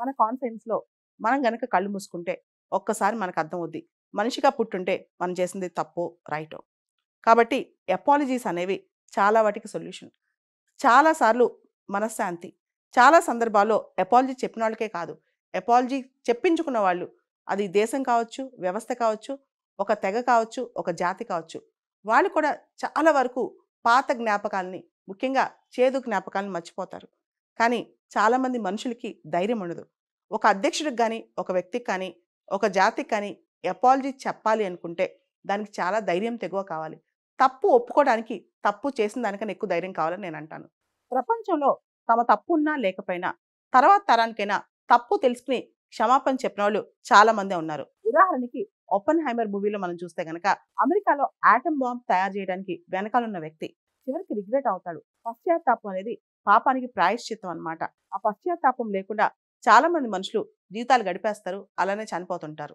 మన కాన్ఫిడెన్స్‌లో మనం గనక కళ్ళు మూసుకుంటే ఒక్కసారి మనకు అర్థమవుద్ది. మనిషిగా పుట్టుంటే మనం చేసింది తప్పో, రైటో. కాబట్టి అపాలజీస్ అనేవి చాలా వాటికి సొల్యూషన్. చాలా సార్లు మనశ్శాంతి. చాలా సందర్భాల్లో అపాలజీ చెప్పిన వాళ్ళకే కాదు, అపాలజీ చెప్పించుకున్న వాళ్ళు, అది దేశం కావచ్చు, వ్యవస్థ కావచ్చు, ఒక తెగ కావచ్చు, ఒక జాతి కావచ్చు. వాళ్ళు కూడా చాలా వరకు పాత జ్ఞాపకాల్ని, ముఖ్యంగా చేదు జ్ఞాపకాలను మర్చిపోతారు. కానీ చాలామంది మనుషులకి ధైర్యం ఉండదు. ఒక అధ్యక్షుడికి గానీ, ఒక వ్యక్తికి కానీ, ఒక జాతికి కానీ అపాలజీ చెప్పాలి అనుకుంటే దానికి చాలా ధైర్యం, తెగువ కావాలి. తప్పు ఒప్పుకోవడానికి, తప్పు చేసిన దానికన్నా ఎక్కువ ధైర్యం కావాలని నేనంటాను. ప్రపంచంలో తమ తప్పు ఉన్నా లేకపోయినా, తర్వాత తరానికైనా తప్పు తెలుసుకుని క్షమాపణ చెప్పినోళ్ళు చాలా మందే ఉన్నారు. ఉదాహరణకి 'ఓపెన్‌హైమర్' మూవీలో మనం చూస్తే గనక అమెరికాలో ఆటమ్ బాంబ్ తయారు చేయడానికి వెనకాలన్న వ్యక్తి చివరికి రిగ్రెట్ అవుతాడు. పశ్చాత్తాపం అనేది పాపానికి ప్రాయశ్చిత్తం అన్నమాట. ఆ పశ్చాత్తాపం లేకుండా చాలా మంది మనుషులు జీవితాలు గడిపేస్తారు. అలానే చనిపోతుంటారు.